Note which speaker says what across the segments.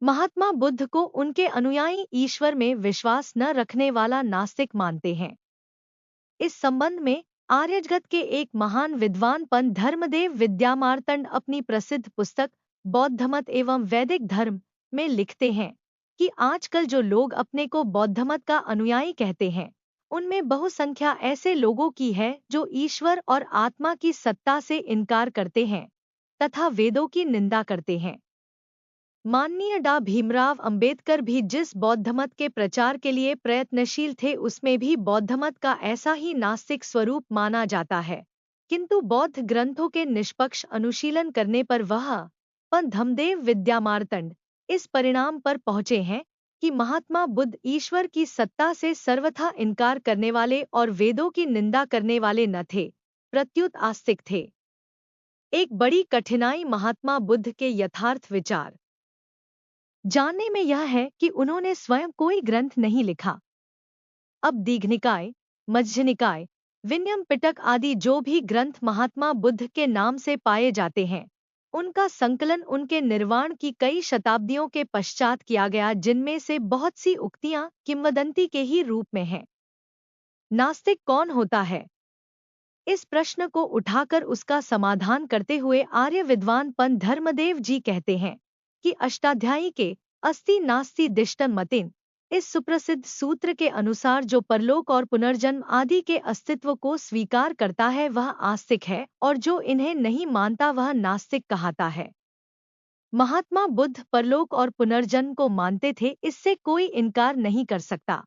Speaker 1: महात्मा बुद्ध को उनके अनुयायी ईश्वर में विश्वास न रखने वाला नास्तिक मानते हैं। इस संबंध में आर्यजगत के एक महान विद्वान पंत धर्मदेव विद्यामार्तंड अपनी प्रसिद्ध पुस्तक बौद्धमत एवं वैदिक धर्म में लिखते हैं कि आजकल जो लोग अपने को बौद्धमत का अनुयायी कहते हैं, उनमें बहुसंख्या ऐसे लोगों की है जो ईश्वर और आत्मा की सत्ता से इनकार करते हैं तथा वेदों की निंदा करते हैं। माननीय डॉ भीमराव अंबेडकर भी जिस बौद्धमत के प्रचार के लिए प्रयत्नशील थे, उसमें भी बौद्धमत का ऐसा ही नास्तिक स्वरूप माना जाता है। किंतु बौद्ध ग्रंथों के निष्पक्ष अनुशीलन करने पर वह पंत धम्मदेव विद्यामार्तंड इस परिणाम पर पहुंचे हैं कि महात्मा बुद्ध ईश्वर की सत्ता से सर्वथा इनकार करने वाले और वेदों की निंदा करने वाले न थे, प्रत्युत आस्तिक थे। एक बड़ी कठिनाई महात्मा बुद्ध के यथार्थ विचार जानने में यह है कि उन्होंने स्वयं कोई ग्रंथ नहीं लिखा। अब दीघनिकाय, मध्यनिकाय, विनयम पिटक आदि जो भी ग्रंथ महात्मा बुद्ध के नाम से पाए जाते हैं, उनका संकलन उनके निर्वाण की कई शताब्दियों के पश्चात किया गया, जिनमें से बहुत सी उक्तियां किंवदंती के ही रूप में हैं। नास्तिक कौन होता है? इस प्रश्न को उठाकर उसका समाधान करते हुए आर्य विद्वान पंत धर्मदेव जी कहते हैं कि अष्टाध्यायी के अस्ति नास्ति दिष्टम मतिन इस सुप्रसिद्ध सूत्र के अनुसार जो परलोक और पुनर्जन्म आदि के अस्तित्व को स्वीकार करता है वह आस्तिक है, और जो इन्हें नहीं मानता वह नास्तिक कहलाता है। महात्मा बुद्ध परलोक और पुनर्जन्म को मानते थे, इससे कोई इनकार नहीं कर सकता।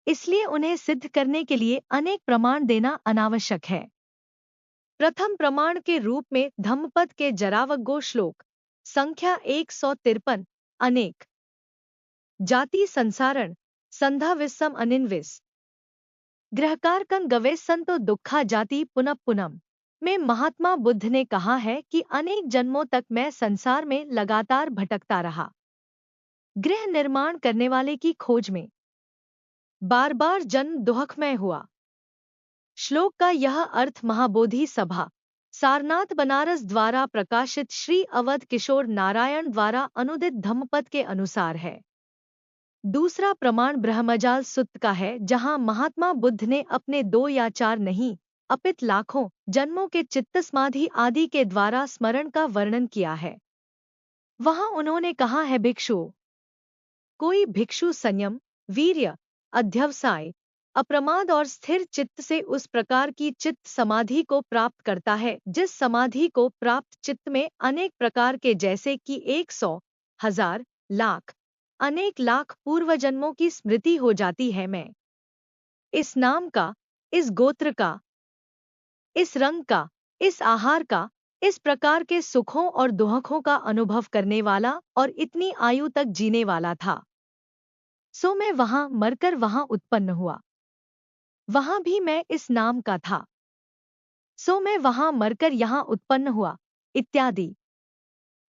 Speaker 1: इसलिए उन्हें सिद्ध करने के लिए अनेक प्रमाण देना अनावश्यक है। प्रथम प्रमाण के रूप में धम्मपद के जरावग्गो श्लोक संख्या 153 अनेक जाति संसारण संधा विस्सम अनिन्विस गृहकारकं गवेस्संतो दुखा जाति पुनः पुनम में महात्मा बुद्ध ने कहा है कि अनेक जन्मों तक मैं संसार में लगातार भटकता रहा, गृह निर्माण करने वाले की खोज में बार बार जन्म दुखमय हुआ। श्लोक का यह अर्थ महाबोधि सभा सारनाथ बनारस द्वारा प्रकाशित श्री अवध किशोर नारायण द्वारा अनुदित धम्मपद के अनुसार है। दूसरा प्रमाण ब्रह्मजाल सूत्र का है, जहां महात्मा बुद्ध ने अपने 2 या 4 नहीं अपित लाखों जन्मों के चित्तसमाधि आदि के द्वारा स्मरण का वर्णन किया है। वहां उन्होंने कहा है, भिक्षु कोई भिक्षु संयम, वीर्य, अध्यवसाय, अप्रमाद और स्थिर चित्त से उस प्रकार की चित्त समाधि को प्राप्त करता है जिस समाधि को प्राप्त चित्त में अनेक प्रकार के जैसे कि 100, 1000, लाख, अनेक लाख पूर्व जन्मों की स्मृति हो जाती है। मैं इस नाम का, इस गोत्र का, इस रंग का, इस आहार का, इस प्रकार के सुखों और दुखों का अनुभव करने वाला और इतनी आयु तक जीने वाला था। सो मैं वहां मरकर वहां उत्पन्न हुआ, वहां भी मैं इस नाम का था, सो मैं वहां मरकर यहां उत्पन्न हुआ, इत्यादि।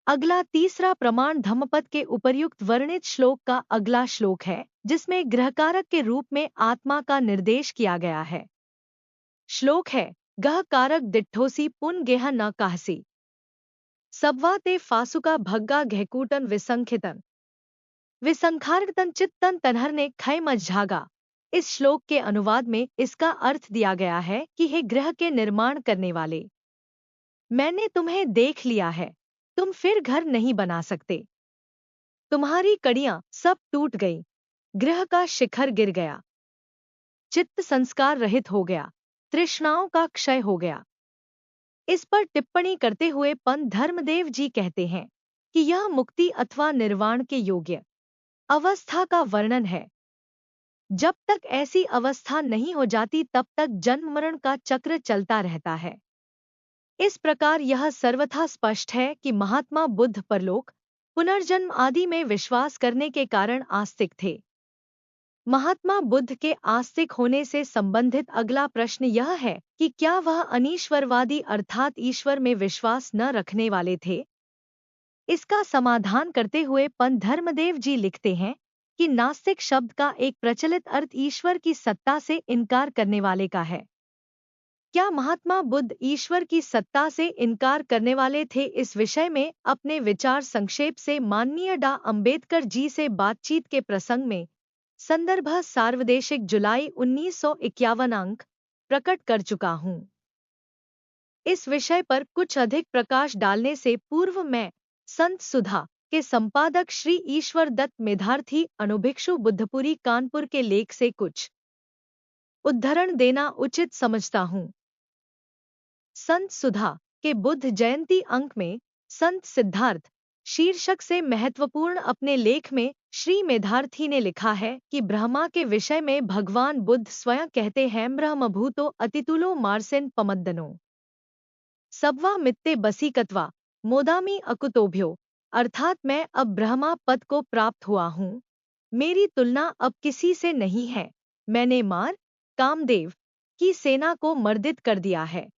Speaker 1: अगला तीसरा प्रमाण धम्मपद के उपर्युक्त वर्णित श्लोक का अगला श्लोक है, जिसमें गृहकारक के रूप में आत्मा का निर्देश किया गया है। श्लोक है, गह कारक दिट्ठोसी पुन गेह न कहसी सबवा ते फासुका भग्गा घैकूटन विसंखितन विसंखार्तन चित्तन तनहरने खय मझागा। इस श्लोक के अनुवाद में इसका अर्थ दिया गया है कि हे गृह के निर्माण करने वाले, मैंने तुम्हें देख लिया है, तुम फिर घर नहीं बना सकते, तुम्हारी कड़ियां सब टूट गई, गृह का शिखर गिर गया, चित्त संस्कार रहित हो गया, तृष्णाओं का क्षय हो गया। इस पर टिप्पणी करते हुए पंत धर्मदेव जी कहते हैं कि यह मुक्ति अथवा निर्वाण के योग्य अवस्था का वर्णन है। जब तक ऐसी अवस्था नहीं हो जाती तब तक जन्म मरण का चक्र चलता रहता है। इस प्रकार यह सर्वथा स्पष्ट है कि महात्मा बुद्ध परलोक, पुनर्जन्म आदि में विश्वास करने के कारण आस्तिक थे। महात्मा बुद्ध के आस्तिक होने से संबंधित अगला प्रश्न यह है कि क्या वह अनीश्वरवादी अर्थात ईश्वर में विश्वास न रखने वाले थे? इसका समाधान करते हुए पंत धर्मदेव जी लिखते हैं कि नास्तिक शब्द का एक प्रचलित अर्थ ईश्वर की सत्ता से इनकार करने वाले का है। क्या महात्मा बुद्ध ईश्वर की सत्ता से इनकार करने वाले थे? इस विषय में अपने विचार संक्षेप से माननीय डॉ. अंबेडकर जी से बातचीत के प्रसंग में संदर्भ सार्वदेशिक जुलाई 1951 अंक प्रकट कर चुका हूँ। इस विषय पर कुछ अधिक प्रकाश डालने से पूर्व मैं संत सुधा के संपादक श्री ईश्वर दत्त मेधार्थी अणुभिक्षु बुद्धपुरी कानपुर के लेख से कुछ उद्धरण देना उचित समझता हूँ। संत सुधा के बुद्ध जयंती अंक में संत सिद्धार्थ शीर्षक से महत्वपूर्ण अपने लेख में श्री मेधार्थी ने लिखा है कि ब्रह्मा के विषय में भगवान बुद्ध स्वयं कहते हैं, ब्रह्मभूतो अतितुलो मार्सेन पमद्दनो सबवा मित्ते बसीकत्वा मोदामी अकुतोभ्यो, अर्थात मैं अब ब्रह्मा पद को प्राप्त हुआ हूँ, मेरी तुलना अब किसी से नहीं है, मैंने मार कामदेव की सेना को मर्दित कर दिया है,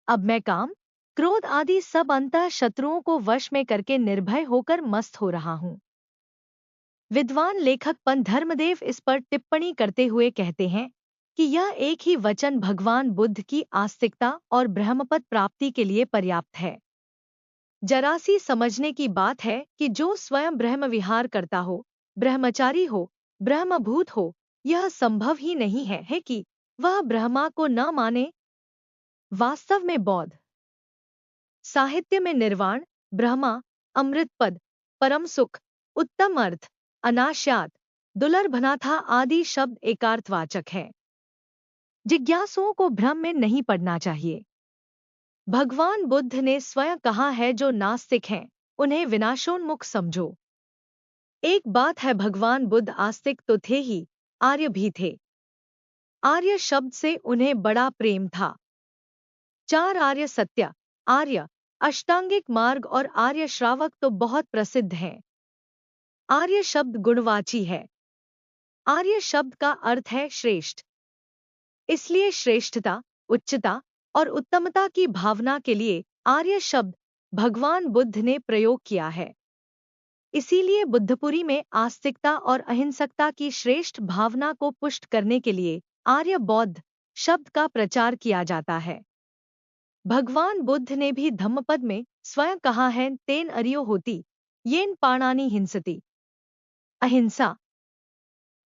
Speaker 1: अब मैं काम क्रोध आदि सब अंतः शत्रुओं को वश में करके निर्भय होकर मस्त हो रहा हूँ। विद्वान लेखक पंत धर्मदेव इस पर टिप्पणी करते हुए कहते हैं कि यह एक ही वचन भगवान बुद्ध की आस्तिकता और ब्रह्मपद प्राप्ति के लिए पर्याप्त है। जरासी समझने की बात है कि जो स्वयं ब्रह्म विहार करता हो, ब्रह्मचारी हो, ब्रह्मभूत हो, यह संभव ही नहीं है कि वह ब्रह्मा को न माने। वास्तव में बौद्ध साहित्य में निर्वाण, ब्रह्मा, अमृतपद, परम सुख, उत्तम अर्थ, अनाश्यात, दुर्लभनाथा आदि शब्द एकार्थवाचक है। जिज्ञासुओं को भ्रम में नहीं पड़ना चाहिए। भगवान बुद्ध ने स्वयं कहा है, जो नास्तिक हैं उन्हें विनाशोन्मुख समझो। एक बात है, भगवान बुद्ध आस्तिक तो थे ही, आर्य भी थे। आर्य शब्द से उन्हें बड़ा प्रेम था। चार आर्य सत्य, आर्य अष्टांगिक मार्ग और आर्य श्रावक तो बहुत प्रसिद्ध हैं। आर्य शब्द गुणवाची है। आर्य शब्द का अर्थ है श्रेष्ठ, इसलिए श्रेष्ठता, उच्चता और उत्तमता की भावना के लिए आर्य शब्द भगवान बुद्ध ने प्रयोग किया है। इसीलिए बुद्धपुरी में आस्तिकता और अहिंसकता की श्रेष्ठ भावना को पुष्ट करने के लिए आर्य बौद्ध शब्द का प्रचार किया जाता है। भगवान बुद्ध ने भी धम्मपद में स्वयं कहा है, तेन अरियो होती येन पाणानि हिंसति, अहिंसा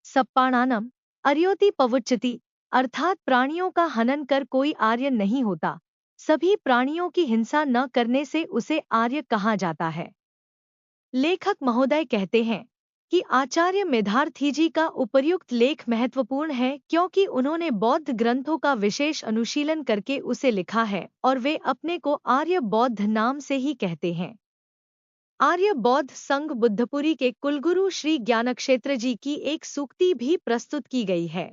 Speaker 1: सप्पाणानम अर्योति पवुच्यति, अर्थात प्राणियों का हनन कर कोई आर्य नहीं होता, सभी प्राणियों की हिंसा न करने से उसे आर्य कहा जाता है। लेखक महोदय कहते हैं कि आचार्य मेधार्थी जी का उपर्युक्त लेख महत्वपूर्ण है, क्योंकि उन्होंने बौद्ध ग्रंथों का विशेष अनुशीलन करके उसे लिखा है और वे अपने को आर्य बौद्ध नाम से ही कहते हैं। आर्य बौद्ध संघ बुद्धपुरी के कुलगुरु श्री ज्ञानक्षेत्र जी की एक सूक्ति भी प्रस्तुत की गई है।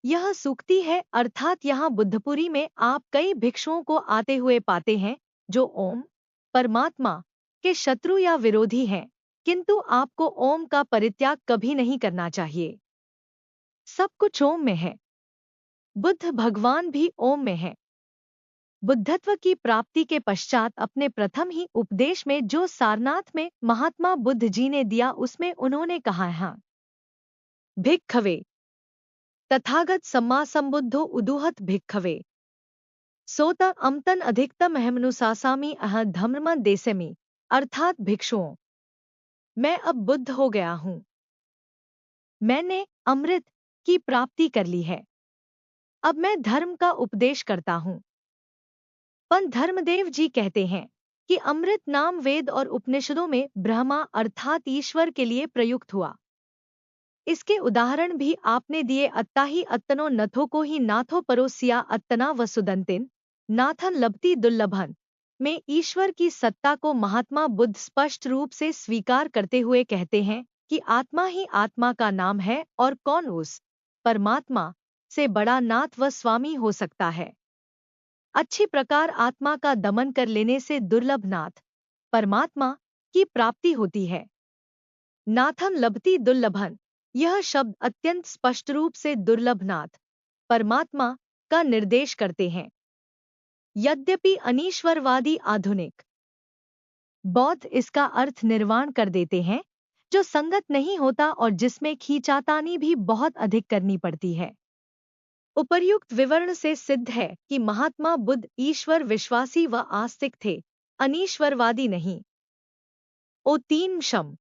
Speaker 1: यह सूक्ति है, अर्थात यहाँ बुद्धपुरी में आप कई भिक्षुओं को आते हुए पाते हैं जो ओम परमात्मा के शत्रु या विरोधी हैं, किंतु आपको ओम का परित्याग कभी नहीं करना चाहिए। सब कुछ ओम में है। बुद्ध भगवान भी ओम में है। बुद्धत्व की प्राप्ति के पश्चात अपने प्रथम ही उपदेश में जो सारनाथ में महात्मा बुद्ध जी ने दिया, उसमें उन्होंने कहा है, भिक्खवे तथागत सम्मा संबुद्धो उदुहत भिक्खवे सोत अमतन अधिकतम अहमनुशासामी अह धम्म देसेमी, अर्थात भिक्षुओं, मैं अब बुद्ध हो गया हूँ, मैंने अमृत की प्राप्ति कर ली है, अब मैं धर्म का उपदेश करता हूँ। पंत धर्मदेव जी कहते हैं कि अमृत नाम वेद और उपनिषदों में ब्रह्मा अर्थात ईश्वर के लिए प्रयुक्त हुआ। इसके उदाहरण भी आपने दिए, अत्ता ही अत्तनो नथो को ही नाथो परोसिया अत्तना वसुदंतिन नाथन लभती दुर्लभन में ईश्वर की सत्ता को महात्मा बुद्ध स्पष्ट रूप से स्वीकार करते हुए कहते हैं कि आत्मा ही आत्मा का नाम है और कौन उस परमात्मा से बड़ा नाथ व स्वामी हो सकता है। अच्छी प्रकार आत्मा का दमन कर लेने से दुर्लभ नाथ परमात्मा की प्राप्ति होती है। नाथम लभती दुर्लभन, यह शब्द अत्यंत स्पष्ट रूप से दुर्लभ नाथ परमात्मा का निर्देश करते हैं। यद्यपि अनीश्वरवादी आधुनिक बौद्ध इसका अर्थ निर्वाण कर देते हैं, जो संगत नहीं होता और जिसमें खींचातानी भी बहुत अधिक करनी पड़ती है। उपर्युक्त विवरण से सिद्ध है कि महात्मा बुद्ध ईश्वर विश्वासी व आस्तिक थे, अनीश्वरवादी नहीं। ओ तीन शम